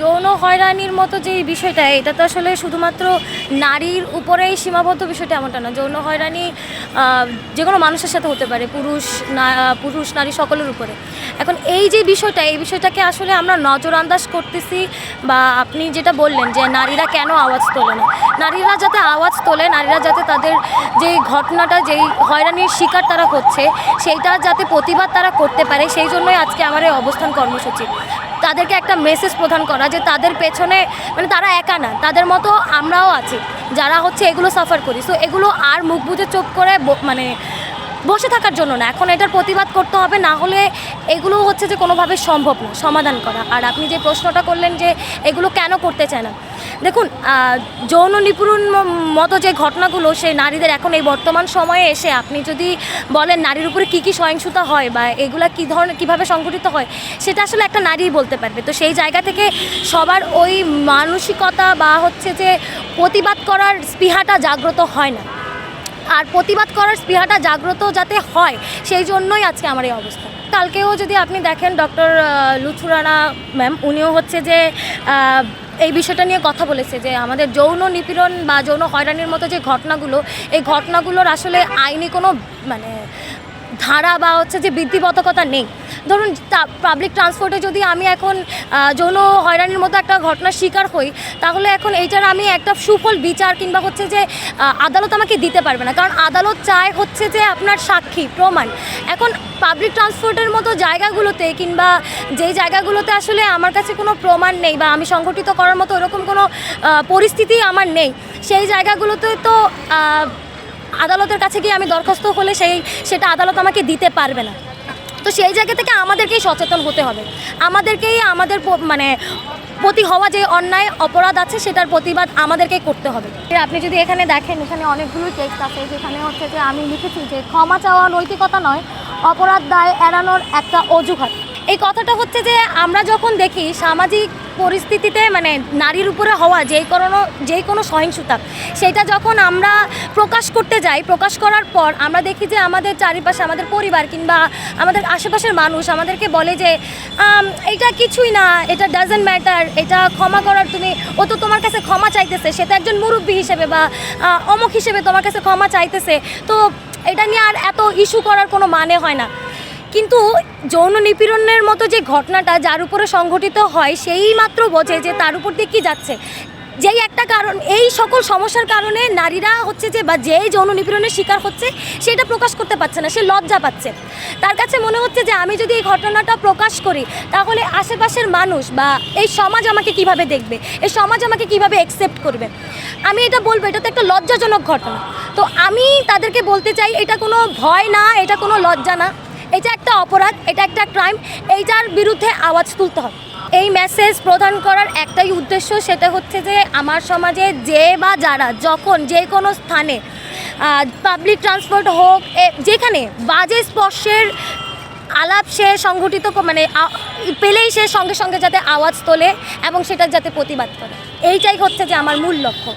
যৌন হয়রানির মতো যে বিষয়টা, এটা তো আসলে শুধুমাত্র নারীর উপরেই সীমাবদ্ধ বিষয়টা এমনটা না। যৌন হয়রানি যে কোনো মানুষের সাথে হতে পারে, পুরুষ নারী সকলের উপরে। এখন এই যে বিষয়টা, এই বিষয়টাকে আসলে আমরা নজরআন্দাজ করতেছি, বা আপনি যেটা বললেন যে নারীরা কেন আওয়াজ তোলে না, নারীরা যাতে আওয়াজ তোলে, নারীরা যাতে তাদের যেই ঘটনাটা, যেই হয়রানির শিকার তারা হচ্ছে, সেইটা যাতে প্রতিবাদ তারা করতে পারে, সেই জন্যই আজকে আমার এই অবস্থান কর্মসূচি। তাদেরকে একটা মেসেজ প্রদান করা যে তাদের পেছনে, মানে তারা একা না, তাদের মতো আমরাও আছি যারা হচ্ছে এগুলো সাফার করি। সো এগুলো আর মুখ বুজে চুপ করে মানে বসে থাকার জন্য না, এখন এটার প্রতিবাদ করতে হবে, না হলে এগুলো হচ্ছে যে কোনোভাবে সম্ভব না সমাধান করা। আর আপনি যে প্রশ্নটা করলেন যে এগুলো কেন করতে চায় না, দেখুন যৌন নিপীড়ন মতো যে ঘটনাগুলো সেই নারীদের এখন এই বর্তমান সময়ে এসে আপনি যদি বলেন নারীর উপরে কী কী সহিংসতা হয় বা এগুলা কী ধরনের কীভাবে সংঘটিত হয়, সেটা আসলে একটা নারীই বলতে পারবে। তো সেই জায়গা থেকে সবার ওই মানসিকতা বা হচ্ছে যে প্রতিবাদ করার স্পৃহাটা জাগ্রত হয় না, আর প্রতিবাদ করার স্পৃহাটা জাগ্রত যাতে হয় সেই জন্যই আজকে আমার এই অবস্থা। কালকেও যদি আপনি দেখেন ডক্টর লুৎফর রানা ম্যাম, উনিও হচ্ছে যে এই বিষয়টা নিয়ে কথা বলেছে যে আমাদের যৌন নিপীড়ন বা যৌন হয়রানির মতো যে ঘটনাগুলো, এই ঘটনাগুলোর আসলে আইনি কোনো মানে ধারা বা হচ্ছে যে বিধিবদ্ধকতা নেই। ধরুন পাবলিক ট্রান্সপোর্টে যদি আমি এখন যৌন হয়রানির মতো একটা ঘটনার শিকার হই, তাহলে এখন এইটার আমি একটা সুফল বিচার কিংবা হচ্ছে যে আদালত আমাকে দিতে পারবে না, কারণ আদালত চায় হচ্ছে যে আপনার সাক্ষী প্রমাণ। এখন পাবলিক ট্রান্সপোর্টের মতো জায়গাগুলোতে কিংবা যেই জায়গাগুলোতে আসলে আমার কাছে কোনো প্রমাণ নেই বা আমি সংগঠিত করার মতো এরকম কোনো পরিস্থিতি আমার নেই, সেই জায়গাগুলোতে তো আদালতের কাছে গিয়ে আমি দরখাস্ত হলে সেটা আদালত আমাকে দিতে পারবে না। তো সেই জায়গা থেকে আমাদেরকেই সচেতন হতে হবে, আমাদেরকেই আমাদের মানে প্রতি হওয়া যে অন্যায় অপরাধ আছে সেটার প্রতিবাদ আমাদেরকেই করতে হবে। আপনি যদি এখানে দেখেন, এখানে অনেকগুলো টেক্সট আছে, যেখানে হচ্ছে যে আমি লিখেছি যে ক্ষমা চাওয়া নৈতিকতা নয়, অপরাধ দায় এড়ানোর একটা অজুহাত। এই কথাটা হচ্ছে যে আমরা যখন দেখি সামাজিক পরিস্থিতিতে মানে নারীর উপরে হওয়া যেই কোনো সহিংসতা, সেটা যখন আমরা প্রকাশ করতে যাই, প্রকাশ করার পর আমরা দেখি যে আমাদের চারিপাশে আমাদের পরিবার কিংবা আমাদের আশেপাশের মানুষ আমাদেরকে বলে যে এটা কিছুই না, এটা ডাজন্ট ম্যাটার, এটা ক্ষমা করার ও তো তোমার কাছে ক্ষমা চাইতেছে, সেটা একজন মুরব্বী হিসেবে বা অমুক হিসেবে তোমার কাছে ক্ষমা চাইতেছে, তো এটা নিয়ে আর এত ইস্যু করার কোনো মানে হয় না। কিন্তু যৌন নিপীড়নের মতো যে ঘটনাটা যার উপরে সংঘটিত হয়, সেই মাত্র বোঝে যে তার উপর দিয়ে কী যাচ্ছে। যেই একটা কারণ, এই সকল সমস্যার কারণে নারীরা হচ্ছে যে বা যেই যৌন নিপীড়নের শিকার হচ্ছে সেটা প্রকাশ করতে পারছে না, সে লজ্জা পাচ্ছে। তার কাছে মনে হচ্ছে যে আমি যদি এই ঘটনাটা প্রকাশ করি তাহলে আশেপাশের মানুষ বা এই সমাজ আমাকে কিভাবে দেখবে, এই সমাজ আমাকে কিভাবে অ্যাকসেপ্ট করবে। আমি এটা বলবো এটা তো একটা লজ্জাজনক ঘটনা। তো আমি তাদেরকে বলতে চাই এটা কোনো ভয় না, এটা কোনো লজ্জা না, এটা একটা অপরাধ, এটা একটা ক্রাইম, এইটার বিরুদ্ধে আওয়াজ তুলতে হবে। এই মেসেজ প্রদান করার একটাই উদ্দেশ্য, সেটা হচ্ছে যে আমার সমাজে যে বা যারা যখন যে কোনো স্থানে পাবলিক ট্রান্সপোর্ট হোক, যেখানে বাজে স্পর্শের আলাপ সে সংঘটিত মানে পেলেই সে সঙ্গে সঙ্গে যাতে আওয়াজ তোলে এবং সেটা যাতে প্রতিবাদ করে, এইটাই হচ্ছে যে আমার মূল লক্ষ্য।